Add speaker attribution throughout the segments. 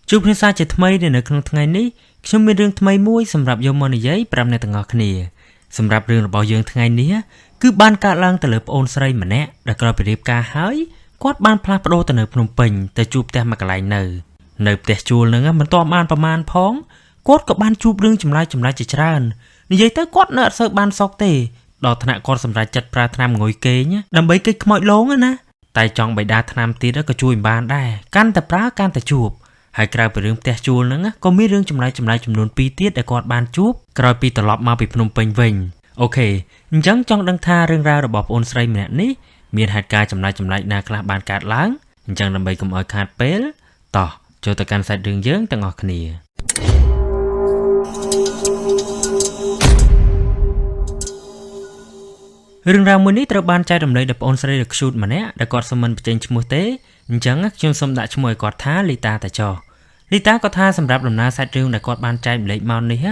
Speaker 1: ជួបគ្នាសាជាថ្មីនៅក្នុងថ្ងៃនេះខ្ញុំមានរឿងថ្មីមួយសម្រាប់យកមកនិយាយប្រាប់អ្នកទាំងអស់គ្នាសម្រាប់រឿងរបស់យើងថ្ងៃនេះគឺបានកើតឡើងទៅលើប្អូនស្រីម្នាក់ដែលក្រោយពីរៀបការហើយគាត់បានផ្លាស់ប្ដូរទៅនៅភ្នំពេញទៅជួបផ្ទះមួយកន្លែងនៅផ្ទះជួលហ្នឹងមិនទាន់បានប្រមាណផងគាត់ក៏បានជួបរឿងចម្លែកជាច្រើននិយាយទៅគាត់នៅអត់សូវបានសុខទេដល់ថ្នាក់គាត់សម្រេចចិត្តប្រើថ្នាំងុយគេងដើម្បីគេចខ្មោចលងណាតែចង់បិដាថ្នាំទៀតក៏ជួយមិនបានដែរកាន់តែប្រើកាន់តែជួបហើយក្រៅពីរឿងផ្ទះជួលហ្នឹងក៏មានរឿងចម្លែកចំនួន2ទៀតដែលគាត់បានជួបក្រោយពីត្រឡប់មកពីភ្នំពេញវិញអូខេអញ្ចឹងចង់ដឹងថារឿងរ៉ាវរបស់ប្អូនស្រីម្នាក់នេះមានហេតុការណ៍ចម្លែកណាខ្លះបានកើតឡើងអញ្ចឹងដើម្បីកុំឲ្យខាតពេលតោះចូលទៅកាន់សាច់រឿងយើងទាំងអស់គ្នារឿងរ៉ាវមួយនេះត្រូវបានចែករំលែកដោយប្អូនស្រីដ៏ខ្ជូតម្នាក់ដែលគាត់មិនបញ្ចេញឈ្មោះទេអញ្ចឹងខ្ញុំសូមដាក់ឈ្មោះឲ្យគាត់ថាលីតាតាចោះលីតាក៏ថាសម្រាប់ដំណើរសាច់រឿងដែលគាត់បានចែករំលែកមកនេះ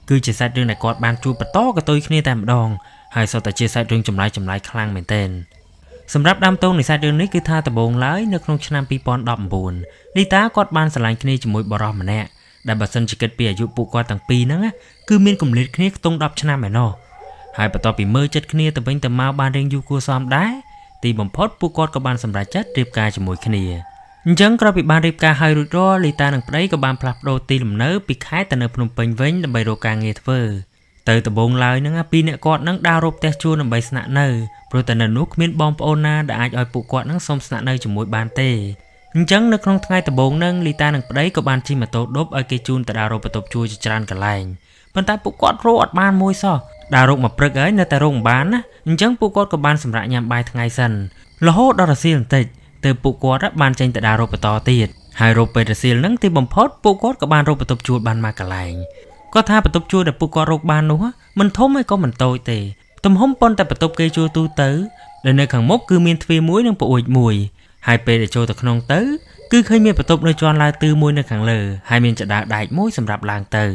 Speaker 1: គឺជាសាច់រឿងដែលគាត់បានជួបបន្តកតុយគ្នាតែម្ដងហើយសុទ្ធតែជាសាច់រឿងចម្លែកខ្លាំងមែនទែនសម្រាប់ដើមទងនៃសាច់រឿងនេះគឺថាដំបូងឡើយនៅក្នុងឆ្នាំ2019លីតាគាត់បានស្រឡាញ់គ្នាជាមួយបរិសម្នាក់ដែលបើសិនជាគិតពីអាយុពួកគាត់ទាំងពីរហ្នឹងគឺមានគម្លាតគ្នាខ្ទង់10ឆ្នាំឯណោះហើយបន្ទាប់ពីមើលចិត្តគ្នាទៅវិញទៅមកបានរៀងយូរគួរសមដែរទីបំផុតពួកគាត់ក៏បានសម្រេចចិត្តរៀបការជាមួយគ្នាអញ្ចឹងក្រោយពីបានរៀបការហើយរួចរាល់លីតានិងប្តីក៏បានផ្លាស់ប្ដូរទីលំនៅពីខេត្តទៅនៅភ្នំពេញវិញដើម្បីរកការងារធ្វើទៅដំបូងឡើយហ្នឹងពីរអ្នកគាត់នឹងដើររកផ្ទះជួលដើម្បីស្នាក់នៅព្រោះតែនៅនោះគ្មានបងប្អូនណាដែលអាចឲ្យពួកគាត់នឹងសុំស្នាក់នៅជាមួយបានទេអញ្ចឹងនៅក្នុងថ្ងៃដំបូងហ្នឹងលីតានិងប្តីក៏បានជិះម៉ូតូឌុបឲ្យគេជូនទៅដើររកបន្ទប់ជួលជាច្រើនកន្លែងប៉ុន្តែពួកគាត់រកអត់បានមួយសោះដើររកមកព្រឹកហើយនៅតែរកមិនបានណាអញ្ចឹងពួកគាត់ក៏បានសម្រាកញ៉ាំបាយថ្ងៃសិនរហូតដល់រសៀលបន្តិចទើបពួកគាត់បានចេញទៅដើររកបន្តទៀតហើយរកពេលរសៀលហ្នឹងទីបំផុតពួកគាត់ក៏បានរកបន្ទប់ជួលបានមកកន្លែងគាត់ថាបន្ទប់ជួលដែលពួកគាត់រកបាននោះមិនធំហើយក៏មិនតូចទេទំហំប៉ុន្តែបន្ទប់គេជួលទូទៅដែលនៅខាងមុខគឺមានទ្វារមួយនិងប្អួយមួយហើយពេលដែលចូលទៅក្នុងទៅគឺឃើញមានបន្ទប់នៅជាន់ឡើងទឺមួយនៅខាងលើហើយមានចដាលដែកមួយសម្រាប់ឡើងទៅ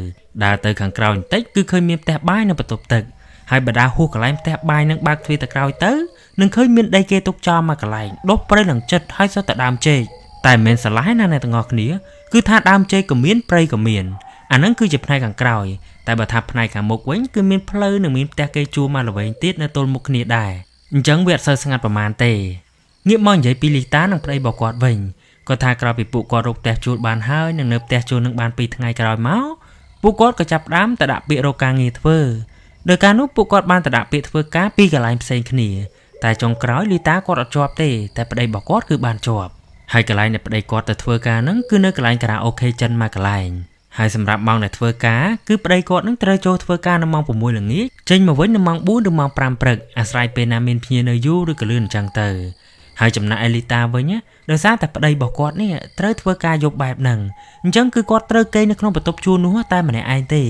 Speaker 1: ដើរទៅខាងក្រោយបន្តិចគឺឃើញមានផ្ទះបាយនិងបន្ទប់ទឹកហើយបដាហួសកន្លែងផ្ទះបាយនឹងបើកទ្វារទៅក្រោយទៅនឹងឃើញមានដីគេទុកចោលមកកន្លែងដុះព្រៃនឹងចិត្តហើយសុទ្ធតែដើមចេកតែមិនមែនស្រឡះណាអ្នកទាំងអស់គ្នាគឺថាដើមចេកក៏មានព្រៃក៏មានអាហ្នឹងគឺជាផ្នែកខាងក្រោយតែបើថាផ្នែកខាងមុខវិញគឺមានផ្លូវនិងមានផ្ទះគេជួលមកល្វែងទៀតនៅទល់មុខគ្នាដែរអញ្ចឹងវាអត់សូវស្ងាត់ប្រហែលទេងាកមកនិយាយពីលីតានិងប្តីរបស់គាត់វិញគាត់ថាក្រោយពីពួកគាត់រកផ្ទះជួលបានហើយនិងនៅផ្ទះជួលនឹងបាន2ថ្ងៃក្រោយមកពួកគាត់ក៏ចាប់ផ្ដើមទៅដាក់ពាក្យរកការងារធ្វើដោយការនោះពួកគាត់បានទៅដាក់ពាក្យធ្វើការពីកន្លែងផ្សេងគ្នាតែចុងក្រោយលីតាគាត់អត់ជាប់ទេតែប្តីរបស់គាត់គឺបានជាប់ហើយកន្លែងដែលប្តីគាត់ទៅធ្វើការហ្នឹងគឺនៅកន្លែងការ៉ាអូខេចិនមួយកន្លែងហើយសម្រាប់ម៉ោងដែលធ្វើការគឺប្តីគាត់នឹងត្រូវចូលធ្វើការនៅម៉ោង6ល្ងាចចេញមកវិញនៅម៉ោង4ឬម៉ោង5ព្រឹកអាស្រ័យពេលណាមានភ្ញៀវនៅយូរឬក៏លឿនអញ្ចឹងទៅហើយចំណែកឯលីតាវិញដោយសារតែប្តីរបស់គាត់នេះត្រូវធ្វើការយប់បែបហ្នឹងអញ្ចឹងគឺគាត់ត្រូវគេងនៅក្នុងបន្ទប់ជួលនោះតែម្នាក់ឯងទ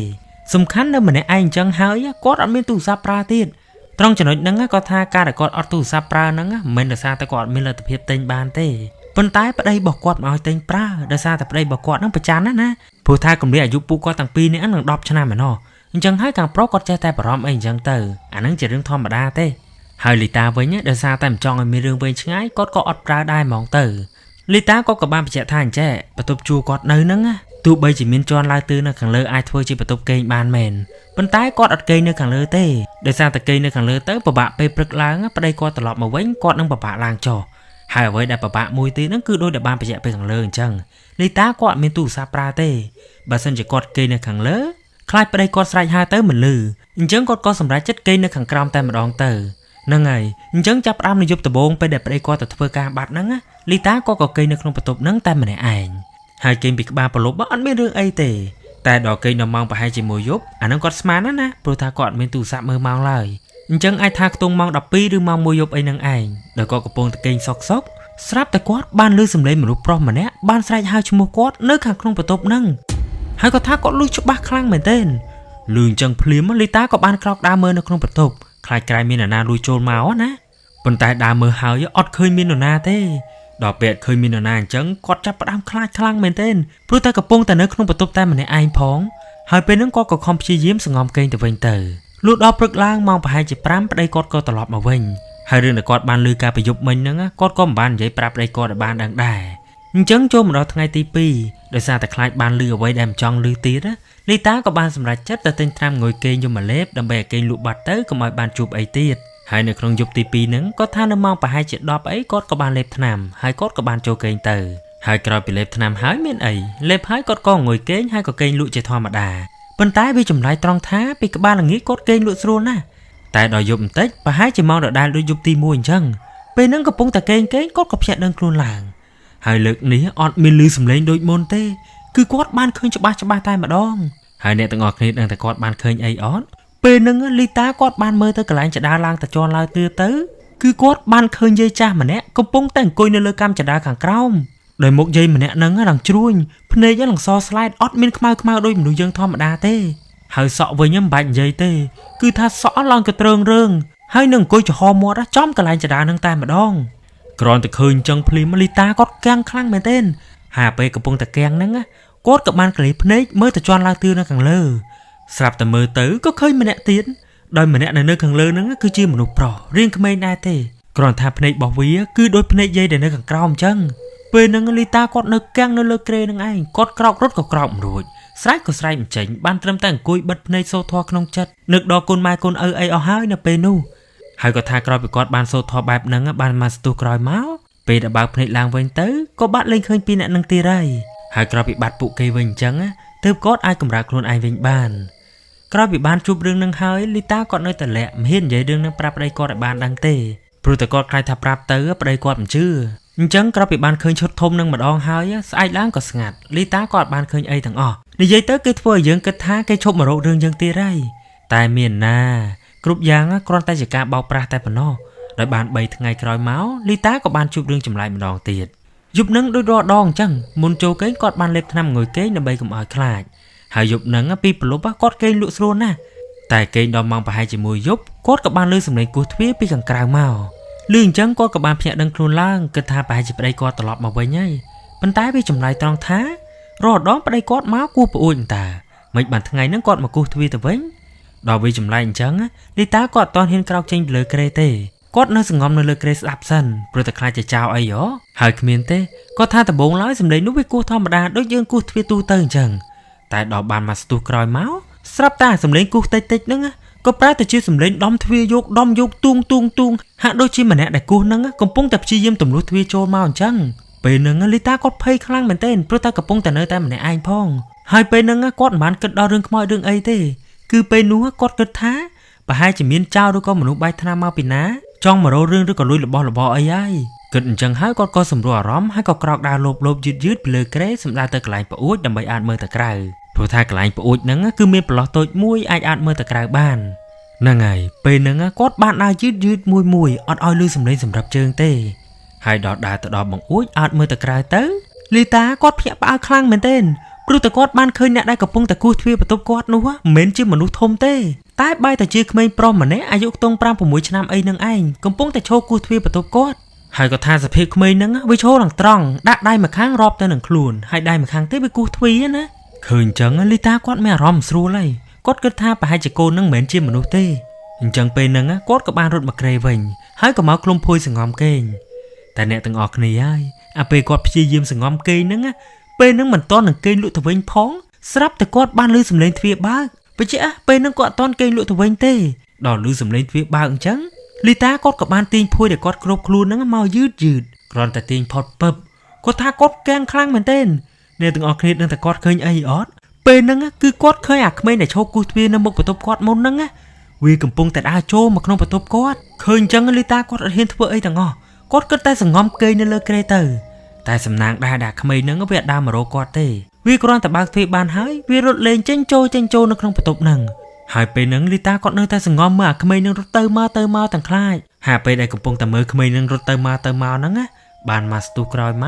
Speaker 1: េសំខាន់នៅម្នាក់ឯងអញ្ចឹងហើយគាត់អត់មានទូរស័ព្ទប្រើទៀតត្រង់ចំណុចហ្នឹងគាត់ថាការដែលគាត់អត់ទូរស័ព្ទប្រើហ្នឹងមិនដោយសារតែគាត់អត់មានលទ្ធភាពទិញបានទេប៉ុន្តែប្តីរបស់គាត់មកឲ្យទិញប្រើដោយសារតែប្តីរបស់គាត់ហ្នឹងប្រច័ណ្ឌណាព្រោះថាកម្រិតអាយុពួកគាត់ទាំងពីរនេះនឹង10ឆ្នាំឯណោះអញ្ចឹងហើយខាងប្រុសគាត់ចេះតែបារម្ភអីអញ្ចឹងទៅអាហ្នឹងជារឿងធម្មតាទេហើយលីតាវិញដោយសារតែមិនចង់ឲ្យមានរឿងវែងឆ្ងាយគាត់ក៏អត់ប្រើដែរហ្មងទៅលីតាគាត់ក៏បានបញ្ជាក់ថាអញ្ចេះបន្ទប់ជួលគាត់នៅហ្នឹងទោះបីជាមានជាន់ឡើងទឺនៅខាងលើអាចធ្វើជាបន្ទប់គេងបានមែនប៉ុន្តែគាត់អត់គេងនៅខាងលើទេដោយសារតែគេងនៅខាងលើទៅពិបាកពេលព្រឹកឡើងប្តីគាត់ត្រឡប់មកវិញគាត់នឹងពិបាកឡើងចុះហើយអ្វីដែលពិបាកមួយទៀតហ្នឹងគឺដូចដែលបានបញ្ជាក់ពីខាងលើអញ្ចឹងលីតាគាត់អត់មានទូរស័ព្ទប្រើទេបើសិនជាគាត់គេងនៅខាងលើខ្លាចប្តីគាត់ស្រែកហៅទៅមិនលឺអញ្ចឹងគាត់ក៏សម្រេចចិត្តគេងនៅខាងក្រោមតែម្ដងទៅហ្នឹងហើយអញ្ចឹងចាប់ផ្ដើមនៅយប់ដំបូងពេលដែលប្តីគាត់ទៅធ្វើការបាត់ហ្នឹងលីតាគាត់ក៏គេងនៅក្នុងបន្ទប់ហ្នឹងតែម្នាក់ឯងហើយគេងពីក្បាលប្រឡប់អត់មានរឿងអីទេតែដល់គេងដល់ម៉ោងប្រហែលជាមួយយប់អាហ្នឹងគាត់ស្មានណាព្រោះថាគាត់អត់មានទូរស័ព្ទមើលម៉ោងឡើយអញ្ចឹងអាចថាខ្ទង់ម៉ោង12ឬម៉ោង1យប់អីហ្នឹងឯងដល់គាត់កំពុងតែគេងសុកស្រាប់តែគាត់បានឮសំឡេងមនុស្សប្រុសម្នាក់បានស្រែកហៅឈ្មោះគាត់នៅខាងក្នុងបន្ទប់ហ្នឹងហើយគាត់ថាគាត់ឮច្បាស់ខ្លាំងមែនទែនឮអញ្ចឹងភ្លាមលីតាក៏បានក្រោកដើរមើលនៅក្នុងបន្ទប់ខ្លាចក្រែងមាននរណាលួចចូលមកណាប៉ុន្តែដើរមើលហើយអត់ឃើញមាននរណាទេដល់ពេលឃើញមាននរណាអញ្ចឹងគាត់ចាប់ផ្ដើមខ្លាចខ្លាំងមែនទែនព្រោះតែកំពុងតែនៅក្នុងបន្ទប់តែម្នាក់ឯងផងហើយពេលហ្នឹងគាត់ក៏ខំព្យាយាមសង្ងំគេងទៅវិញទៅលុះដល់ព្រឹកឡើងម៉ោងប្រហែលជា5ប្តីគាត់ក៏ត្រឡប់មកវិញហើយរឿងដែលគាត់បានឮការប្រយុទ្ធមិញហ្នឹងគាត់ក៏មិនបាននិយាយប្រាប់ប្តីគាត់ឲ្យបានដឹងដែរអ ចឹងចូលមកដល់ថ្ងៃទី2ដោយសារតែខ្លាចបានលឺអ្វីដែលមិនចង់លឺទៀតណាលីតាក៏បានសម្រេចចិត្តទៅទិញថ្នាំងុយគេងយមលេបដើម្បីឲ្យគេងលក់បាត់ទៅកុំឲ្យបានជួបអីទៀតហើយនៅក្នុងយប់ទី2ហ្នឹងគាត់ថានៅម៉ោងប្រហែលជា10អីគាត់ក៏បានលេបថ្នាំហើយគាត់ក៏បានចូលគេងទៅហើយក្រោយពីលេបថ្នាំហើយមានអីលេបហើយគាត់ក៏ងុយគេងហើយក៏គេងលក់ជាធម្មតាប៉ុន្តែវាចម្លែកត្រង់ថាពីក្បាលល្ងាចគាត់គេងលក់ស្រួលណាស់តែដល់យប់បន្តិចប្រហែលជាម៉ោងដដែលដូចយប់ទី1អញ្ចឹងពេលហ្នឹងកំពុងតែគេងគាត់ក៏ភ្ញាក់ដឹងខ្លួនឡើងហើយលើកនេះអត់មានឮសំឡេងដូចមុនទេគឺគាត់បានឃើញច្បាស់តែម្ដងហើយអ្នកទាំងអស់គ្នាដឹងតែគាត់បានឃើញអីអត់ពេលហ្នឹងលីតាគាត់បានមើលទៅកន្លែងចដាឡើងតជន់ឡើងទឿទៅគឺគាត់បានឃើញយាយចាស់ម្នាក់កំពុងតែអង្គុយនៅលើកាំចដាខាងក្រោមដោយមុខយាយម្នាក់ហ្នឹងឡើងជ្រួញភ្នែកឡើងសស្លែតអត់មានខ្មៅដូចមនុស្សយើងធម្មតាទេហើយសក់វិញមិនបាច់និយាយទេគឺថាសក់ឡើងកត្រងរើងហើយនឹងអង្គុយចំហមាត់ចំកន្លែងចដាហ្នឹងតែម្ដងគ្រាន់តែឃើញចឹងភ្លាមលីតាគាត់កាំងខ្លាំងមែនទែនហើយពេលកំពុងតែកាំងហ្នឹងគាត់ក៏បានក្លេភ្នែកមើលទៅជន់ឡើងទឿនៅខាងលើស្រាប់តែមើលទៅក៏ឃើញម្នាក់ទៀតដោយម្នាក់នៅខាងលើហ្នឹងគឺជាមនុស្សប្រុសរាងក្មេងដែរទេគ្រាន់ថាភ្នែករបស់វាគឺដូចភ្នែកយាយដែលនៅខាងក្រោមអញ្ចឹងពេលហ្នឹងលីតាគាត់នៅកាំងនៅលើគ្រែហ្នឹងឯងគាត់ក្រោករត់ក៏ក្រោកមិនរួចស្រែកក៏ស្រែកមិនចេញបានត្រឹមតែអង្គុយបិទភ្នែកសូត្រធម៌ក្នុងចិត្តនឹកដល់កូនម៉ែកូនឪអីអស់ហើយនៅពេលនោះហើយក៏ថាក្រោយពីគាត់បានសូត្រធម៌បែបហ្នឹងបានមកស្ទុះក្រោយមកពេលដែលបើកភ្នែកឡើងវិញទៅក៏បាត់លេងឃើញពីអ្នកនឹងទៀតហើយក្រោយពីបាត់ពួកគេវិញអញ្ចឹងទើបគាត់អាចកម្រើកខ្លួនឯងវិញបានក្រោយពីបានជួបរឿងនឹងហើយលីតាគាត់នៅតែលាក់មិនហ៊ាននិយាយរឿងនឹងប្រាប់ប្តីគាត់ឲ្យបានដឹងទេព្រោះតែគាត់ខ្លាចថាប្រាប់ទៅប្តីគាត់មិនជឿអញ្ចឹងក្រោយពីបានឃើញឈុតធំនឹងម្ដងហើយស្អែកឡើងក៏ស្ងាត់លីតាក៏អត់បានឃើញអីទាំងអស់និយាយទៅគេធ្វើឲ្យយើងគិតថាគេឈប់មករករឿងយើងទៀតហើយតែមានណាគ្រប់យ៉ាងគ្រាន់តែជាការបោកប្រាស់តែប៉ុណ្ណោះដោយបាន3ថ្ងៃក្រោយមកលីតាក៏បានជួបរឿងចម្លែកម្ដងទៀតយប់នឹងដូចរាល់ដងអញ្ចឹងមុនចូលគេងគាត់បានលេបថ្នាំងុយគេងដើម្បីកុំឲ្យខ្លាចហើយយប់នឹងពីប្រលប់គាត់គេងលក់ស្រួលណាស់តែគេងដល់ម៉ោងប្រហែលជាមួយយប់គាត់ក៏បានឮសំឡេងគោះទ្វារពីខាងក្រៅមកឮអញ្ចឹងគាត់ក៏បានភ្ញាក់ដឹងខ្លួនឡើងគិតថាប្រហែលជាប្តីគាត់ត្រឡប់មកវិញហើយប៉ុន្តែវាចម្លែកត្រង់ថារាល់ដងប្តីគាត់មកគោះប្អួយតើមិនបានថ្ងៃហ្នឹងគាត់មកគោះទ្វារទៅវិញដល់វាចម្លែកអញ្ចឹងលីតាគាត់អត់ទាន់ហ៊ានក្រោកចេញពីលើគ្រែទេគាត់នៅសង្ងំនៅលើគ្រែស្ដាប់សិនព្រោះតែខ្លាចជាចោលអីហ៎ហើយគ្មានទេគាត់ថាដំបងឡើយសំឡេងនោះវាគោះធម្មតាដូចយើងគោះទ្វារទូទៅអញ្ចឹងតែដល់បានមកស្ទុះក្រោយមកស្រាប់តែសំឡេងគោះតិចហ្នឹងក៏ប្រែទៅជាសំឡេងដំទ្វារយកទូងហាក់ដូចជាម្នាក់ដែលគោះហ្នឹងកំពុងតែព្យាយាមទម្លុះទ្វារចូលមកអញ្ចឹងពេលហ្នឹងលីតាគាត់ភ័យខ្លាំងមែនទែនព្រោះតែកំពុងតែនៅតែម្នាក់ឯងផងហើយពេលហ្នឹងគាត់មិនបានគិតដល់រឿងខ្មោចរឿងអីទេគឺពេលនោះគាត់គិតថាប្រហែលជាមានចោរឬក៏មនុស្សបែកថ្នាំមកពីណាចង់មករករឿងឬក៏លួចរបស់អីហើយគិតអញ្ចឹងហើយគាត់ក៏សម្រួលអារម្មណ៍ហើយក៏ក្រោកដើរលបយឺតពីលើគ្រែសម្ដៅទៅកន្លែងប្អួយដើម្បីអាចមើលទៅក្រៅព្រោះថាកន្លែងប្អួយហ្នឹងគឺមានប្រឡោះតូចមួយអាចមើលទៅក្រៅបានហ្នឹងហើយពេលហ្នឹងគាត់បានដើរយឺតមួយអត់ឲ្យលឺសំឡេងសម្រាប់ជើងទេហើយដល់ដើរទៅដល់បង្អួចអាចមើលទៅក្រៅទៅលីតាគាត់ភ្ញាក់ផ្អើលខ្លាំងមែនទែនព្រោះតែគាត់បានឃើញអ្នកដែលកំពុងតែគោះទ្វារបន្ទប់គាត់នោះមិនមែនជាមនុស្សធំទេតែបែរតែជាក្មេងប្រុសម្នាក់អាយុខ្ទង់ 5-6 ឆ្នាំអីនឹងឯងកំពុងតែឈរគោះទ្វារបន្ទប់គាត់ហើយក៏ថាសភាពក្មេងហ្នឹងវាឈរឡើងត្រង់ដាក់ដៃម្ខាងរាប់ទៅនឹងខ្លួនហើយដៃម្ខាងទៀតវាគោះទ្វារណាឃើញអញ្ចឹងលីតាគាត់មានអារម្មណ៍ស្រួលហើយគាត់គិតថាប្រហែលជាកូនហ្នឹងមិនមែនជាមនុស្សទេអញ្ចឹងពេលហ្នឹងគាត់ក៏បានរត់មកក្រែវិញហើយក៏មកឃ្លុំភួយសង្ងំគេងតែអ្នកទាំងអស់គ្នាហើយអាពេលគាត់ព្យាយាមសង្ងំគេងហ្នឹងពេលហ្នឹងមិនទាន់នឹងគេងលក់ទៅវិញផងស្រាប់តែគាត់បានឮសំឡេងទ្វារបើកបញ្ជាក់ពេលហ្នឹងគាត់អត់ទាន់គេងលក់ទៅវិញទេដល់ឮសំឡេងទ្វារបើកអញ្ចឹងលីតាគាត់ក៏បានទាញភួយដែលគាត់គ្រប់ខ្លួនហ្នឹងមកយឺតគ្រាន់តែទាញផុតពឹបគាត់ថាគាត់កាំងខ្លាំងមែនទែនអ្នកទាំងអស់គ្នាដឹងតែគាត់ឃើញអីអត់ពេលហ្នឹងគឺគាត់ឃើញអាក្មេងដែលឈោកគូសទ្វារនៅមុខបន្ទប់គាត់មុនហ្នឹងវាកំពុងតែដើរចូលមកក្នុងបន្ទប់គាត់ឃើញអញ្ចឹងលីតាគាត់អត់ហ៊ានធ្វើអីទាំងអស់គាត់គិតតែសង្ងំគេងនៅលើគ្រែទៅតែសំណាងដែលក្មេងហ្នឹងវាអត់ដើរមករកគាត់ទេវាគ្រាន់តែបើកទ្វារបានហើយវារត់លេងចេញចូលនៅក្នុងបន្ទប់ហ្នឹងហើយពេលហ្នឹងលីតាគាត់នៅតែសង្ងំមើលអាក្មេងហ្នឹងរត់ទៅមកទាំងខ្លាចហើយពេលដែលកំពុងតែមើលក្មេងហ្នឹងរត់ទៅមកហ្នឹងបានមកស្ទុះក្រោយម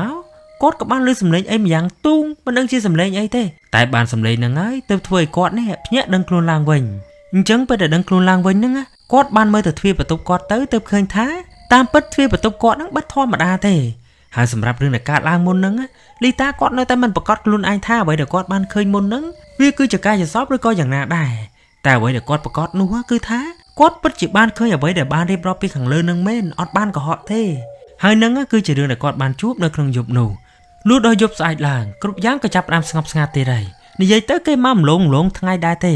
Speaker 1: កគាត់ក៏បានឮសំឡេងអីម្យ៉ាងទូងមិនដឹងជាសំឡេងអីទេតែបានសំឡេងហ្នឹងហើយទើបធ្វើឲ្យគាត់នេះភ្ញាក់ដឹងខ្លួនឡើងវិញអញ្ចឹងពេលដែលដឹងខ្លួនឡើងវិញហ្នឹងគាត់បានមើលទៅទ្វារបន្ទប់គាត់ទៅទើបឃើញថាតាមពិតទ្វារបន្ទប់គាត់ហ្នឹងបិទធម្មតាទេហើយសម្រាប់រឿងដែលកើតឡើងមុនហ្នឹងលីតាគាត់នៅតែមិនប្រកាសខ្លួនឯងថាអ្វីដែលគាត់បានឃើញមុនហ្នឹងវាគឺជាកាយសពឬក៏យ៉ាងណាដែរតែអ្វីដែលគាត់ប្រកាសនោះគឺថាគាត់ពិតជាបានឃើញអ្វីដែលបានរៀបរាប់ពីខាងលើនឹងមែនអត់បានកុហកទេហើយហ្នឹងគឺជារឿងដែលគាត់បានជួបនៅក្នុងយប់នោះ លុះដល់យប់ស្អែកឡើងគ្រប់យ៉ាងក៏ចាប់ផ្ដើមស្ងប់ស្ងាត់ទៀតហើយនិយាយទៅគេមកម្លងថ្ងៃដែរទេ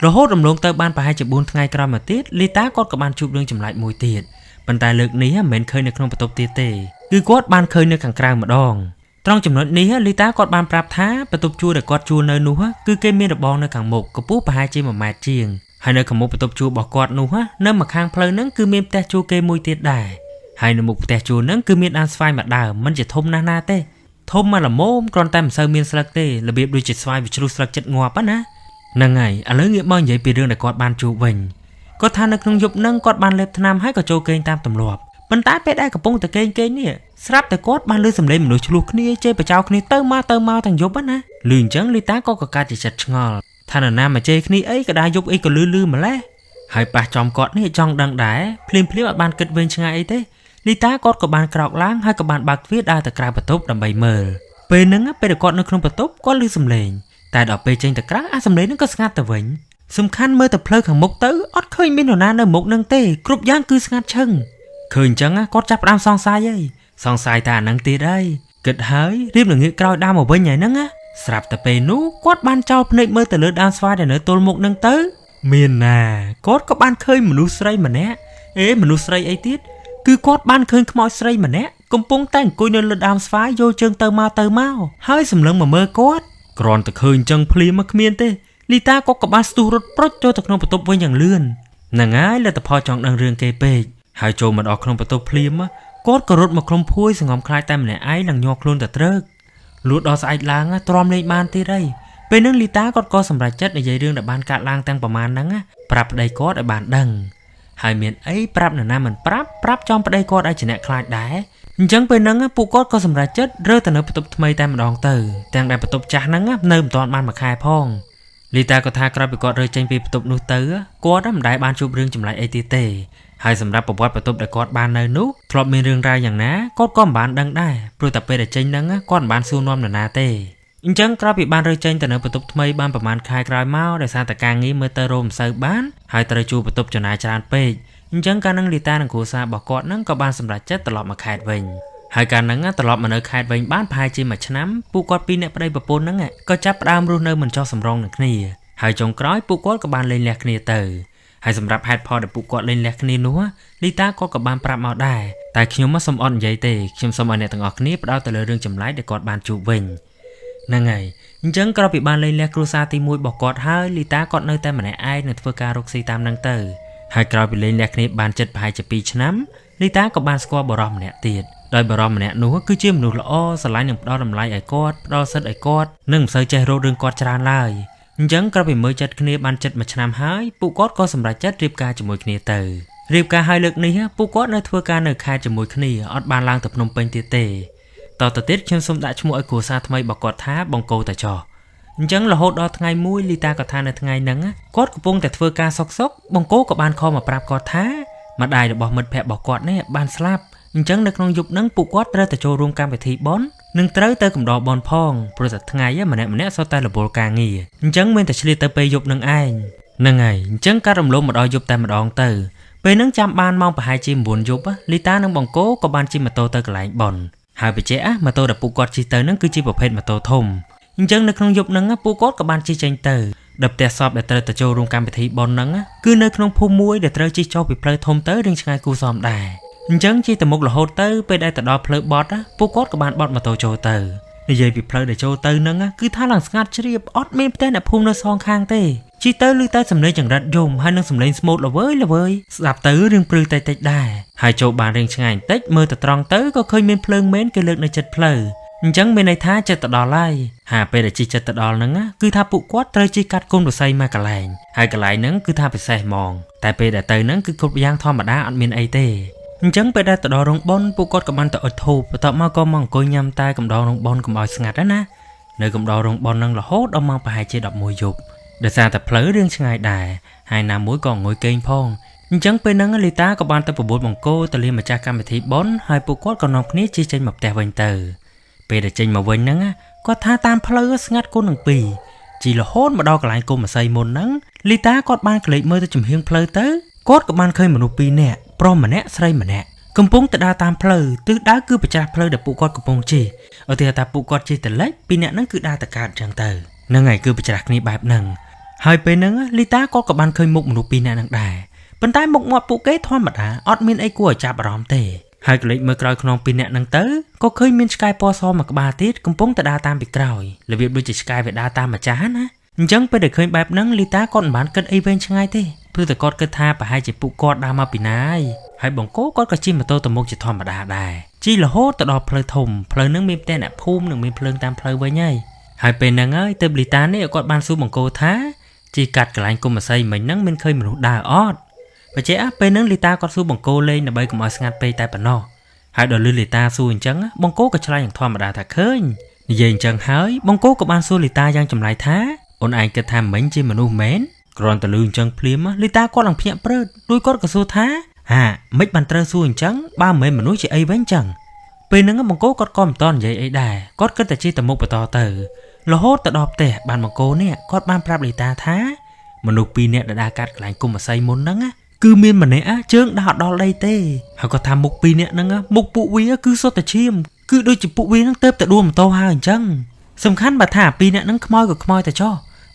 Speaker 1: រហូតរំលងទៅបានប្រហែលជា4ថ្ងៃក្រោយមកទៀតលីតាគាត់ក៏បានជួបរឿងចម្លែកមួយទៀតប៉ុន្តែលើកនេះមិនមែនឃើញនៅក្នុងបន្ទប់ទៀតទេគឺគាត់បានឃើញនៅខាងក្រៅម្ដងត្រង់ចំណុចនេះលីតាគាត់បានប្រាប់ថាបន្ទប់ជួលដែលគាត់ជួលនៅនោះគឺគេមានរបងនៅខាងមុខកម្ពស់ប្រហែលជា1ម៉ែត្រជាងហើយនៅខាងមុខបន្ទប់ជួលរបស់គាត់នោះនៅម្ខាងផ្លូវហ្នឹងគឺមានផ្ទះជួលគេមួយទៀតដែរហើយនៅមុខផ្ទះជួលហ្នឹងគឺមានដានស្វាយមួយដើមមិនជាធំណាស់ណាទេធំមកល្មមគ្រាន់តែមិនសូវមានស្លឹកទេរបៀបដូចជាស្វាយវាជ្រុះស្លឹកចិត្តងាប់ណាហ្នឹងហើយឥឡូវងាកមកនិយាយពីរឿងដែលគាត់បានជួបវិញគាត់ថានៅក្នុងយប់ហ្នឹងគាត់បានលេបថ្នាំហើយក៏ចូលគេងតាមទម្លាប់ប៉ុន្តែពេលដែលកំពុងតែគេងនេះស្រាប់តែគាត់បានឮសំឡេងមនុស្សឆ្លោះគ្នាជេរបចោលគ្នាទៅមកទាំងយប់ណាឮអញ្ចឹងលីតាក៏កាត់ជាចិត្តឆ្ងល់ថានរណាមកជេរគ្នាអីក៏ដែរយប់អីក៏លឺម្លេះហើយប៉ះចំគាត់នេះចង់ដឹងដែរភ្លាមអត់បានគិតវិញឆ្ងាយអីទេលីតាគាត់ក៏បានក្រោកឡើងហើយក៏បានបើកទ្វារដើរទៅក្រៅបន្ទប់ដើម្បីមើលពេលហ្នឹងពេលគាត់នៅក្នុងបន្ទប់គាត់ឮសំឡេងតែដល់ពេលចេញទៅក្រៅអាសំឡេងហ្នឹងក៏ស្ងាត់ទៅវិញសំខាន់មើលទៅផ្លូវខាងមុខទៅអត់ឃើញមាននរណានៅមុខហ្នឹងទេគ្រប់យ៉ាងគឺស្ងាត់ឈឹងឃើញអញ្ចឹងគាត់ចាប់ផ្ដើមសង្ស័យថាអាហ្នឹងទៀតហើយគិតហើយរៀបនឹងងាកក្រោយដើមមកវិញហើយហ្នឹងស្រាប់តែពេលនោះគាត់បានចោលភ្នែកមើលទៅលើដើមស្វាយដែលនៅទល់មុខហ្នឹងទៅមានណាគាត់ក៏បានឃើញមនុស្សស្រីម្នាក់មនុស្សស្រីអីទៀតគឺគាត់បានឃើញខ្មោចស្រីម្នាក់កំពុងតែអង្គុយនៅលើដើមស្វាយយកជើងទៅមកហើយសម្លឹងមកមើលគាត់គ្រាន់តែឃើញអញ្ចឹងភ្លាមមកគ្មានទេលីតាក៏បានស្ទុះរត់ប្រុចចូលទៅក្នុងបន្ទប់វិញយ៉ាងលឿនហ្នឹងហើយលទ្ធផលចង់ដឹងរឿងគេពេកហើយចូលមកដល់ក្នុងបន្ទប់ភ្លាមគាត់ក៏រត់មកក្រុមភួយសង្ងំខ្លាចតែម្នាក់ឯងនឹងញ័រខ្លួនទៅត្រឹកលួចដល់ស្អែកឡើងទ្រាំលេងបានទៀតហើយពេលហ្នឹងលីតាគាត់ក៏សម្រេចចិត្តនិយាយរឿងដែលបានកាត់ឡើងទាំងប្រមាណហ្នឹងប្រាប់ប្តីគាត់ឲ្យបានដឹងហើយមានអីប្រាប់នរណាមិនប្រាប់ចំប្តីគាត់ឲ្យជាអ្នកខ្លាចដែរអញ្ចឹងពេលហ្នឹងពួកគាត់ក៏សម្រេចចិត្តរើទៅនៅបន្ទប់ថ្មីតែម្ដងទៅទាំងដែលបន្ទប់ចាស់ហ្នឹងនៅមិនទាន់បានមួយខែផងលីតាក៏ថាក្រោយពីគាត់រើចេញពីបន្ទប់នោះទៅគាត់មិនដែលបានជួបរឿងចម្លែកអីទៀតទេហើយសម្រាប់ប្រវត្តិបន្ទប់ដែលគាត់បាននៅនោះធ្លាប់មានរឿងរ៉ាវយ៉ាងណាគាត់ក៏មិនបានដឹងដែរព្រោះតែពេលដែលចេញហ្នឹងគាត់មិនបានសួរនាំនរណាទេអញ្ចឹងក្រោយពីបានរើចេញទៅនៅបន្ទប់ថ្មីបានប្រហែលខែក្រោយមកដោយសារតែការងារមើលទៅរោមមិនសូវបានហើយត្រូវជួបបន្ទប់ចំណាយច្រើនពេកអញ្ចឹងកាលហ្នឹងលីតានិងគ្រួសាររបស់គាត់ហ្នឹងក៏បានសម្រេចចិត្តត្រឡប់មកខេត្តវិញហើយកាលហ្នឹងត្រឡប់មកនៅខេត្តវិញបានប្រហែលជាមួយឆ្នាំពួកគាត់ពីរអ្នកប្តីប្រពន្ធហ្នឹងក៏ចាប់ផ្ដើមរស់នៅមិនចោះសម្រងនឹងគ្នាហើយចុងក្រោយពួកគាត់ក៏បានលែងលះគ្នាទៅហើយសម្រាប់ហេតុផលដែលពួកគាត់លែងលះគ្នានោះលីតាគាត់ក៏បានប្រាប់មកដែរតែខ្ញុំសូមអត់និយាយទេខ្ញុំសូមឲ្យអ្នកទាំងអស់គ្នាផ្ដោតទៅលើរឿងចម្លែកដែលគាត់បានជួបវិញហ្នឹងហើយអញ្ចឹងក្រោយពីបានលែងលះគ្រួសារទី1របស់គាត់ហើយលីតាគាត់នៅតែម្នាក់ឯងនឹងធ្វើការរកស៊ីតាមហ្នឹងទៅហើយក្រោយពីលែងលះគ្នាបានជិតប្រហែលជា2ឆ្នាំលីតាក៏បានស្គាល់បរិសម្នាក់ទៀតដោយបរិសម្នាក់នោះគឺជាមនុស្សល្អស្រឡាញ់និងផ្ដល់តម្លៃឲ្យគាត់ផ្ដល់សិទ្ធិឲ្យគាត់និងមិនសូវចេះរករឿងគាត់ច្រើនឡើយអញ្ចឹងក្រោយពីមើលចិត្តគ្នាបានជិត1ឆ្នាំហើយពួកគាត់ក៏សម្រេចចិត្តរៀបការជាមួយគ្នាទៅរៀបការហើយលើកនេះពួកគាត់នៅធ្វើការនៅខេត្តជាមួយគ្នាអត់បានឡើងទៅភ្នំពេញទៀតទេតទៅទៀតខ្ញុំសូមដាក់ឈ្មោះឲ្យគ្រួសារថ្មីរបស់គាត់ថាបង្គោលតាចោះអញ្ចឹងរហូតដល់ថ្ងៃមួយលីតាក៏ថានៅថ្ងៃហ្នឹងគាត់កំពុងតែធ្វើការសុកបង្គោលក៏បានខំមកប្រាប់គាត់ថាម្ដាយរបស់មិត្តភក្តិរបស់គាត់នេះបានស្លាប់អញ្ចឹងនៅក្នុងយប់ហ្នឹងពួកគាត់ត្រូវទៅចូលរួមកម្មវិធីបុណ្យនឹងត្រូវទៅកំដរបនផងព្រោះតែថ្ងៃម្នាក់សុទ្ធតែរវល់ការងារអញ្ចឹងមានតែឆ្លៀតទៅពេលយប់នឹងឯងហ្នឹងហើយអញ្ចឹងការរំលងមកដល់យប់តែម្ដងទៅពេលហ្នឹងចាំបានម៉ោងប្រហែលជា9យប់លីតានិងបង្គោលក៏បានជិះម៉ូតូទៅកន្លែងបុណ្យហើយបច្ចេកម៉ូតូដែលពួកគាត់ជិះទៅហ្នឹងគឺជាប្រភេទម៉ូតូធំអញ្ចឹងនៅក្នុងយប់ហ្នឹងពួកគាត់ក៏បានជិះចេញទៅដល់ផ្ទះសពដែលត្រូវទៅចូលរួមកម្មវិធីបុណ្យហ្នឹងគឺនៅក្នុងភូមិមួយដែលត្រូវជិះចុះពីផ្លូវធំទៅរៀងឆ្ងាយគួរសមដែរអញ្ចឹងជិះទៅមុខរហូតទៅពេលដែលទៅដល់ផ្លូវបត់ពួកគាត់ក៏បានបត់ម៉ូតូចូលទៅនិយាយពីផ្លូវដែលចូលទៅហ្នឹងគឺថាឡើងស្ងាត់ជ្រាបអត់មានផ្ទះអ្នកភូមិនៅសងខាងទេជិះទៅឮតែសំឡេងចង្រិតយំហើយនឹងសំឡេងស្មូតល្វើយស្ដាប់ទៅរឿងព្រឺតិចដែរហើយចូលបានរៀងឆ្ងាយបន្តិចមើលទៅត្រង់ទៅក៏ឃើញមានភ្លើងមែនគេលើកនៅជិតផ្លូវអញ្ចឹងមានន័យថាចិត្តទៅដល់ហើយហើយពេលដែលជិះចិត្តទៅដល់ហ្នឹងគឺថាពួកគាត់ត្រូវជិះកាត់គុណរស័យមកកន្លែងហើយកន្លែងហ្នឹងគឺថាពិសេសហ្មងតែពេលដែលទៅហ្នឹងគឺគ្រប់យ៉ាងធម្មតាអត់មានអីទេអញ្ចឹងពេលដែលទៅដល់រោងបុណ្យពួកគាត់ក៏បានទៅអុជធូបបន្ទាប់មកក៏មកអង្គុយញ៉ាំតែកំដររោងបុណ្យកុំឲ្យស្ងាត់ណានៅកំដររោងបុណ្យហ្នឹងរហូតដល់ម៉ោងប្រហែលជា11យប់ដោយសារតែផ្លូវរឿងឆ្ងាយដែរហើយណាមួយក៏ងុយគេងផងអញ្ចឹងពេលហ្នឹងលីតាក៏បានទៅប្រមូលបង្គោលទៅលាម្ចាស់កម្មវិធីបុណ្យហើយពួកគាត់ក៏នាំគ្នាជិះចេញមកផ្ទះវិញទៅពេលដែលចេញមកវិញហ្នឹងគាត់ថាតាមផ្លូវស្ងាត់គុណនឹងពីរជីរហូតមកដល់កន្លែងគុំម្ស័យមុនហ្នឹងលីតាគាត់បានក្លែកមើលទៅចំហៀងផ្លូវទៅគាត់ក៏បានឃើញមនុស្ស2នាក់ប្រុសម្នាក់ស្រីម្នាក់កំពុងទៅដើរតាមផ្លូវទិសដៅគឺប្រចាំផ្លូវដែលពួកគាត់កំពុងជិះ ở thì ta phụ quạt chỉ từ lấy pin nè nó cứ đa tất cả chẳng từ nâng ngày cứ bị chặt ní bài nâng hai bên nâng Lita có cả ban khơi mục một pin nè nâng đài bên tai mục ngọt phụ kế thoa mặt đá ọt miên ấy của chạp ròm tề hai cái lệnh mơ còi không pin nè nâng tới có khơi miên sky po so mà ba tiết công pống tại đa tam bị còi là việc đôi chỉ sky về đa tam mà chán á chẳng phải để khơi bài nâng Lita còn bán cân event chẳng ai thếพื่อแต่กอดก็ท่าไปให้จีปุกอดดามาปีนายให้บังโก้กอดก็จิ้มมาโตตะมกจะทอมมาดาได้จีละโหตะดอเพลทมเพลนึงมีแต่หน้าภูมิหนึ่งมีเพลิงตามเพลไว้ไงให้เป็นนางเอ้ยเติบลิตาเนี่ยกอดบานสู้บังโก้ท่าจีกัดกลายกุมมาใส่เหมือนนั่งเป็นเคยมนุษย์ดาออดไปเจ้าเป็นนั่งลิตากอดสู้บังโก้เลยในใบกุมอสงัดไปแต่ปนอให้ดอลือลิตาสู้จังบังโก้ก็ชลายอย่างทอมมาดาถ้าเคยนี่ยังจังหายบังโก้กับบานสู้ลิตายังจำไรท่าอนไอก็ทำเหมือนจีมนุษย์เหม็นกรอนตะลือจังเพลียมลิตาก็หลังเพียบเปิดด้วยกอดกระสู้ท้าไม่บันเตอร์สู้จังบ้าเหม็นมนุษย์จะไอ้เว้นจังเป็นนั่งบังโก้กอดก้อมตอนใหญ่ไอ้ได้กอดก็แต่จีตะมุกไปต่อเตอละโหตะดอบแต่บานบังโก้เนี่ยกอดบ้านปราบลิตาท้ามนุษย์ปีเนี่ยดากัดกลายกุมมาใส่มนนั่งคือเมียนมันเนี่ยเชิงดาวดอลไลเต้เขาก็ทำมุกปีเนี่ยนั่งมุกปุวีคือโซตะชิมคือโดยจิปุวีนั่งเติบแต่ดวงโตหาจังสำคัญบัดถาปีเนี่ยนั่งขโมยกับขโมยแต่จ่อ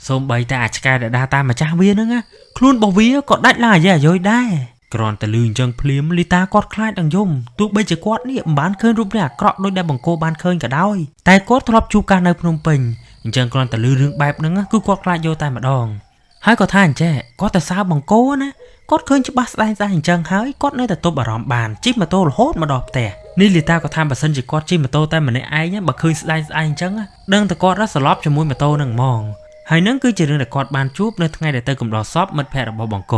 Speaker 1: สมใบแต่อาจจะกลายดาตามาจ้าเวียนึงคลุ้นบ่เวียก็ได้ลายแย่ย่อยได้กรอนตะลือจังเพลียมลิตากอดคลายดังยมตัวใบจะกอดนี่บ้านเคยรูปเนี่ยเกราะโดยได้บังโกบ้านเคยก็ได้แต่กอดทลบจูการในพนมเปิงจังกรอนตะลือเรื่องแบบนึงคือกอดคลายโยตายมาดองให้ก็ท่านแจ้ก็แต่ซาบังโกนะกอดเคยจะบัสได้ใจจังหายกอดในแต่ตัวบารอมบานจิ้มมาโตโหดมาดอกแต่นี่ลิตาก็ทำบัสเซนจิกอดจิ้มมาโตแต่มันในไอ้เนี่ยบักเคยได้ใจจังเดินแต่กอดรัสลอบจะมุ้ยมาโตนั่งมองให้นั่งคือจะเรื่องแต่กอดบานจูบในทั้งไงแต่เตอกับดอซอฟมัดแพร่บังโก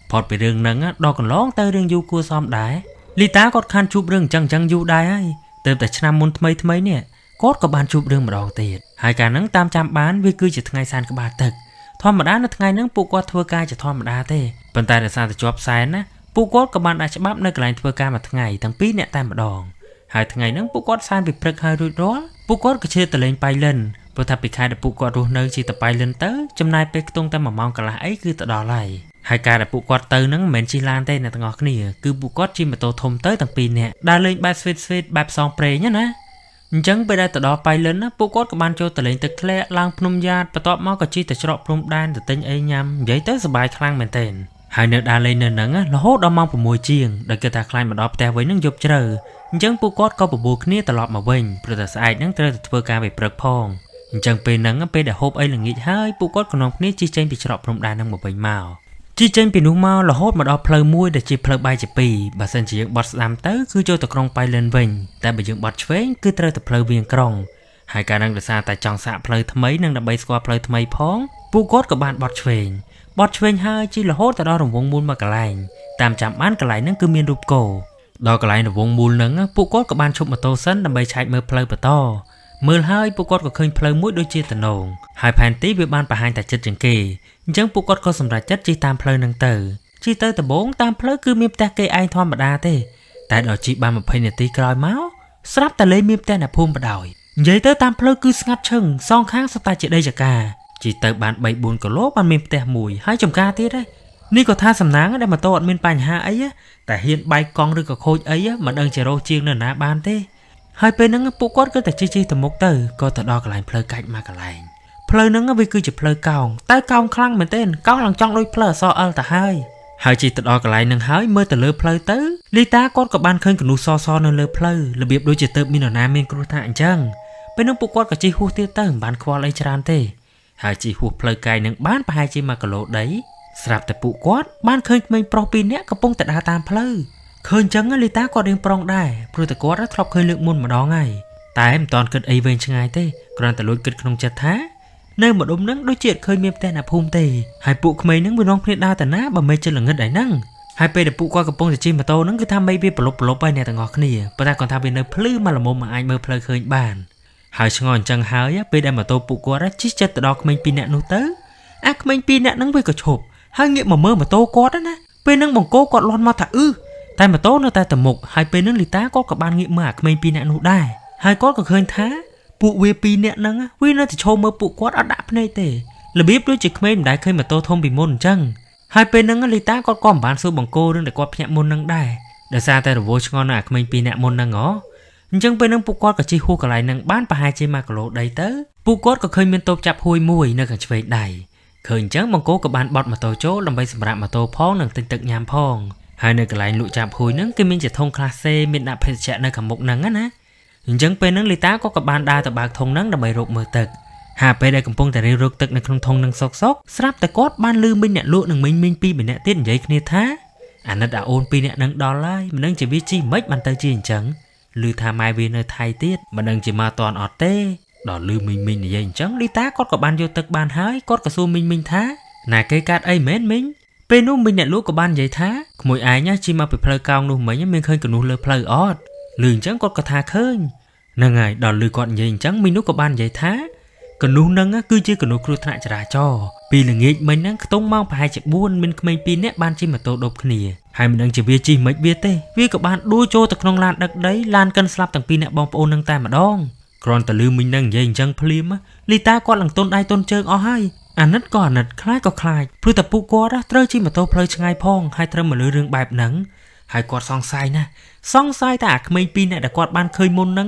Speaker 1: พอไปเรื่องนั้นดอกกันร้องเตอเรื่องยูกูซ้อมได้ลิตากอดคันจูบเรื่องจังยูได้เติมแต่ชนะมุนทำไมเนี่ยกอดกับบานจูบเรื่องมาดองเตียดหายการนั่งตามจำบ้านวิคือจะทั้งไงซานกับบาตึกทอมมาด้านทั้งไงนั่งปูกอดทัวร์กายจะทอมมาด้าเต้ปันตายแต่ซานแต่จอบไซน์นะปูกอดกับบานอาชบับในกลางทัวร์กายมาทั้งไงทั้งปีเนี่ยตามมาดองหายทั้งไงนั่งปูกอดซานไปพรึกหายรุยร้อนปูกอดก็เชื่อตะเลงไปเล่นพอทับไปขายแต่ปูกอดรูเนอจีตะไปเล่นเตอจำนายไปตรงแต่มามองกันละไอ้คือตะดอไหลหายการแต่ปูกอดเตอนั่งเหม็นจีลานเต้ในต่างออกนี่คือปูกอดจีมาโตทมเตอต่างปีเนี่ยได้เลยแบบสวีทแบบซองเปรย์เนี่ยนะจังไปได้ตะดอไปเล่นนะปูกอดกับบานโจตะเลงตะแคร์ลางพนมยาดประตอบมอกับจีแต่ฉลองพรมด้านแต่เต็งไอ้ยำใหญ่เตอสบายคลั่งเหมือนเต้นหายเนื้อดาเลยเนื้อหนังเราโหดเรามองผมมวยเจียงโดยกระตาคลายมาดอแต่ไว้นั่งยบเจอจังปูกอดก็ปบุกเนี่ยตลอดมาเว้งเพื่อแต่สายนั่งเตอเพื่อการไปเปิดพองจังเป็นนังเป็นแต่โฮบไอ้หลังงี้ให้ปูกอดกับน้องนี่จีเจนไปฉลองพรมด้านนั่งมาใบเมาจีเจนเป็นนุ่งเมาเราโหดมาดอเพลมวยแต่จีเพลใบจีปีบาสันจียังบอสดามเตอคือโจตะกรงไปเล่นเว้งแต่ไปยังบอสเฟ้งคือเตอแต่เพลเวียงกรงหายการนั่งแต่ซาแต่จองสะเพลทำไมนั่งแต่ใบสกอเพลทำไมพ้องปูกอดกับบานบอสเฟ้งให้จีละโหดแต่ดอรวงมูลมากระไรตามจำอันกระไรนั่งคือเมียนรูปโกดอกระไรวงมูลนั่งปูกอดกับบานชุบมาโตสันแต่ใบชายเมื่อเพลปะต่อเมื่อให้ปูกอดก็เคยเพลมุดโดยจีตะนงหายแผนตีเว็บบานประหารแต่จัดจังเกยังปูกอดก็สำหรับจัดจีตามเพลนังเตอจีเตอแต่บงตามเพลคือมีแต่เกยไอทอมบดาเต้แต่ดอกจีบานมาเพนตีกลอยเมาส์สลับแต่เลยมีแต่หน้าภูมิบดอยยัยเตอตามเพลคือสงัดเชิงซองข้างสไตล์จีได้จากกาจีเตอบานใบบุญกับโลบานมีแต่มวยให้จมกาตีได้นี่ก็ท่าสำนักได้มาโตดมีปัญหาไอ้แต่เห็นใบกองหรือกับโคไอ้มันเดินจะโรเชียงเนินหน้าบานเต้ให้เป็นนั่งปูกอดก็แต่จีแต่มกเตอก็แต่ดอกลายเพลไก่มากระไรเพลนั่งวิคือจะเพลเก่าใต้เก่าคลั่งเหมือนเต้นเก่าหลังจ้องโดยเพลซอแต่ให้จีแต่ดอกลายนั่งหายเมื่อแต่เลือเพลเตอลิตากอดกับบ้านเคยกับนูซอเนินเลือเพลระเบียบโดยจะเติมมีหนาเมนกรุธาอันจังเป็นนั่งปูกอดกับจีหัวเตี้ยเติมบ้านควอลไอจานเต้ให้จีหัวเพลไก่นั่งบ้านไปให้จีมากระโหลดได้สลับแต่ปูกอดบ้านเคยไม่โปรปีเนี้ยกระปงแต่ดาตามเพลเคยจังลิตาก็เรียงปรองได้เพราะแต่กอดรัดทรอบเคยเลือกมุนมาดองไงแต่ตอนเกิดไอเวนช่างไงเต้กรอนแต่ลุยเกิดขนมจัดท้าเนื่อหมดอมนั่งโดยเจียดเคยมีแต่หน้าภูมิเต้ให้ปุกเมย์นั่งไปน้องเพลิดดาวแต่หน้าบ่เมย์จะหลังเงินได้นั่งให้ไปแต่ปุกก็กระปงจะจิ้มมาโตนั่งคือทำไม่เบี้ยปลบไปในต่างงอกนี่ประธานก่อนทำเป็นเนื้อพลื้มมาละมุมมาไอเมื่อเพลเคยบ้านหายชงอนจังหายไปได้มาโตปุกก็รัดชิดจัดดอกเมย์ปีเนนูเตอเมย์ปีเนนั่งไปกระชบให้เงี้ยมาเมื่อมาโตกอดนะไปนั่งบังโกกอดร้อนมาถ่าแต่มาโตเนื้อแต่ตะมกให้ไปนั่งลิตาก็กับบ้านเงี้ยมากเมย์ปีเนนูได้ให้ก็เคยท้าปูเวปีเนี่ยนั่งวินาทีโชว์เมื่อปูกอดอัดดับในเตะระเบียบด้วยจิตเมย์ได้เคยมาโตทมบิมนจังให้เป็นนั่งลิตาก็ก้อมบ้านสู้บังโกเรื่องแต่กอดพญามนนั่งได้เดี๋ยวซาแต่ระโวชงอนหนักเมย์ปีเนี่ยมนนั่งอ๋อ ចឹងពេលនឹងពួកគាត់ក៏ជិះហួសកន្លែងនឹងបានប្រហែលជា1គីឡូដីទៅពួកគាត់ក៏ឃើញមានតូបចាប់ហួយមួយនៅខាងឆ្វេងដៃឃើញចឹងបង្គោលក៏បានបត់ម៉ូតូចូលដើម្បីសម្រាប់ម៉ូតូផងនិងទិញទឹកញ៉ាំផងហើយនៅកន្លែងលក់ចាប់ហួយហ្នឹងគេមានជាធុងក្លាសេមានដាក់ភេសជ្ជៈនៅខាងមុខហ្នឹងណាអញ្ចឹងពេលហ្នឹងលីតាក៏បានដើរទៅបើកធុងហ្នឹងដើម្បីរកមើលទឹកហើយពេលដែលកំពុងតែរៀបរកទឹកនៅក្នុងធុងហ្នឹងសុកស្រាប់តែគាត់បានឮមិញអ្នកលក់និងមិញពីរម្នាក់ទៀតនិយាយគ្នាថាអាណិតអាអូនពីរនាក់នឹងដល់ហើយមិនដឹងជាវាជីមិនបានទៅជាអញ្ចឹងឮថាម៉ែវានៅថៃទៀតមិនដឹងជាមកតន់អត់ទេដល់ឮមិញនិយាយអញ្ចឹងលីតាគាត់ក៏បានយកទឹកបានហើយគាត់ក៏សួរមិញថាណាគេកាត់អីមែនមិញពេលនោះមិញអ្នកលក់ក៏បាននិយាយថាក្មួយឯងជិះមកពីផ្លូវកោងនោះមិញមានឃើញកនោះលើផ្លូវអត់ឮអញ្ចឹងគាត់ក៏ថាឃើញហ្នឹងហើយដល់ឮគាត់និយាយអញ្ចឹងមិញនោះក៏បាននិយាយថាកនោះហ្នឹងគឺជាកនោះគ្រោះថ្នាក់ចរាចរណ៍ពីល្ងាចមិញហ្នឹងខ្ទង់ម៉ោងប្រហែលជា4មានក្មេង2នាក់បានជិះម៉ូតូដប់គ្នាហើយមិនដឹងជាវាជិះមិនវាទេវាក៏បានដួលចូលទៅក្នុងឡានដឹកដីឡានកិនស្លាប់ទាំងពីរនាក់បងប្អូននឹងតែម្ដងគ្រាន់តែឮមិញហ្នឹងនិយាយអញ្ចឹងភ្លាមលីតាគាត់ឡើងទុនដៃទុនជើងអស់ហើយអាណិតក៏អាណិតខ្លាចក៏ខ្លាចព្រោះតែពួកគាត់ត្រូវជិះម៉ូតូផ្លូវឆ្ងាយផងហើយត្រូវមកលើរឿងបែបហ្នឹងហើយគាត់សង្ស័យណាសង្ស័យតែអាក្មេង2នាក់ដែលគាត់បានឃើញមុនហ្នឹង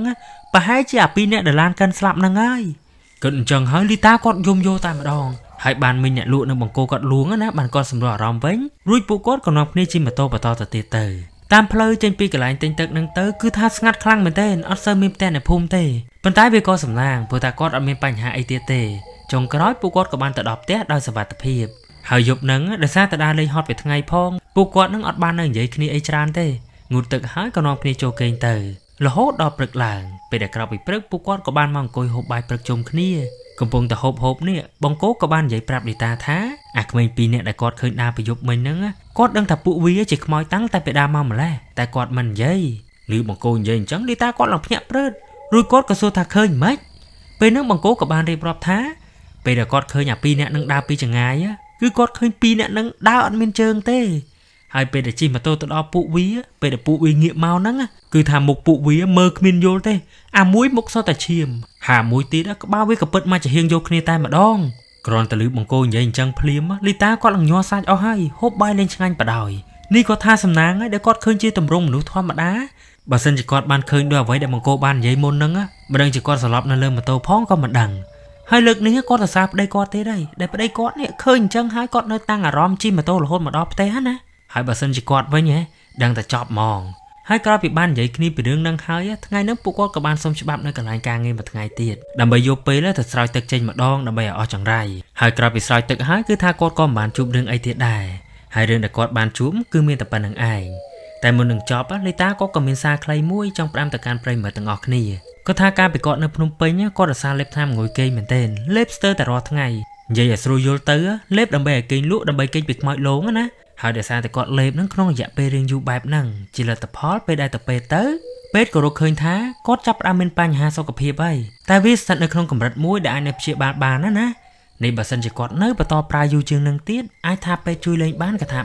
Speaker 1: ប្រហែលជាអា2នាក់ដែលឡានកិនស្លាប់ហ្នឹងហើយគិតអញ្ចឹងហើយលីតាគាត់យំយោតែម្ដងហើយបានមិញអ្នកលក់នៅបង្គោលគាត់លួងណាបានគាត់សម្រួលអារម្មណ៍វិញរួចពួកគាត់ក៏នាំគ្នាជិះម៉ូតូបន្តទៅទៀតទៅតាមផ្លូវចេញពីកន្លែងទិញទឹកហ្នឹងទៅគឺថាស្ងាត់ខ្លាំងមែនទែនអត់សូវមានផ្ទះនៅភូមិទេប៉ុន្តែវាក៏សំឡាងព្រោះតែគាត់អត់មានបញ្ហាអីទៀតទេចុងក្រោយពួកគាត់ក៏បានទៅដល់ផ្ទះដោយសុវត្ថិភាពហើយយប់ហ្នឹងដោយសារតែដើរលេងហត់ពីថ្ងៃផងពួកគាត់នឹងអត់បាននៅនិយាយគ្នាអីច្រើនទេងូតទឹកហើយក៏នាំគ្នាចូលគេងទៅរហូតដល់ព្រឹកឡើងពេលដែលក្រោយពីព្រឹកពួកគាត់ក៏បានមកអង្គុយហូបបាយព្រឹកជុំគ្នាកំពុងតែហូបនេះបង្គោលក៏បាននិយាយប្រាប់លីតាថាអាក្មេង2នាក់ដែលគាត់ឃើញដើរប្រយុទ្ធមិញហ្នឹងគាត់ដឹងថាពួកវាជាខ្មោចតាំងតែពីដើមមកម្លេះតែគាត់មិននិយាយឬបង្គោលនិយាយអញ្ចឹងលីតាគាត់ឡើងភ្ញាក់ព្រឺតរួចគាត់ក៏សួរថាឃើញមិនពេលហ្នឹងបង្គោលក៏បានរៀបរាប់ថាពេលដែលគាត់ឃើញអា2នាក់ហ្នឹងដើរពីចង្ងាយគឺគាត់ឃើញ2នាក់ហ្នឹងដើរអត់មានជើងទេហើយពេលដែលជិះម៉ូតូទៅដល់ពួកវាពេលដែលពួកវាងាកមកហ្នឹងគឺថាមុខពួកវាមើលគ្មានយល់ទេអាមួយមុខសតតែឈាមហើយមួយទៀតក្បាលវាក៏ពិតមកជាហៀងយកគ្នាតែម្ដងគ្រាន់តែឮបង្គោលនិយាយអញ្ចឹងភ្លាមលីតាគាត់ឡើងញ័រសាច់អស់ហើយហូបបាយលេងឆ្ងាញ់បដ ாய் នេះគាត់ថាសំណាងហើយដែលគាត់ឃើញជាទម្រង់មនុស្សធម្មតាបើសិនជាគាត់បានឃើញដោយអ្វីដែលបង្គោលបាននិយាយមុនហ្នឹងមិនដឹងជាគាត់ស្លាប់នៅលើម៉ូតូផងក៏មិនដឹងហើយលើកនេះគាត់សរសើរប្តីគាត់ទៀតហើយដែលប្តីគាត់នេះឃើញអញ្ចឹងហើយគាត់នៅតាំងអារម្មណ៍ជិះម៉ូតូរហូតមកដល់ផ្ទះណាហើយបើសិនជាគាត់វិញដឹងតែចប់ហ្មងហើយក្រោយពីបាននិយាយគ្នាពីរឿងហ្នឹងហើយថ្ងៃហ្នឹងពួកគាត់ក៏បានសុំច្បាប់នៅកន្លែងការងារមួយថ្ងៃទៀតដើម្បីយកពេលទៅស្រោចទឹកចេញម្ដងដើម្បីឲ្យអស់ចង្រៃហើយក្រោយពីស្រោចទឹកហើយគឺថាគាត់ក៏មិនបានជួបរឿងអីទៀតដែរហើយរឿងដែលគាត់បានជួបគឺមានតែប៉ុណ្្នឹងឯងតែមុននឹងចប់លីតាក៏មានសារខ្លីមួយចង់ផ្ដាំទៅកាន់ប្រិយមិត្តទាំងអស់គ្នាគាត់ថាការពីគាត់នៅភ្នំពេញគាត់រសារលេបថ្នាំងុយគេងមែនទែនលេបស្ទើរតែរាល់ថ្ងៃនិយាយឲ្យស្រួលយល់ទៅលេបដើម្បីឲ្យគេងលក់ដើម្បីគេងពីខ្មោចលងណាហើយដោយសារតែគាត់លេបហ្នឹងក្នុងរយៈពេលរៀងយូរបែបហ្នឹងជាលទ្ធផលពេលដែលទៅពេទ្យក៏រកឃើញថាគាត់ចាប់ផ្ដើមមានបញ្ហាសុខភាពហើយតែវាស្ថិតនៅក្នុងកម្រិតមួយដែលអាចនៅព្យាបាលបានណានេះបើសិនជាគាត់នៅបន្តប្រើយូរជាងនឹងទៀតអាចថាពេទ្យជួយលេងបានក៏ថា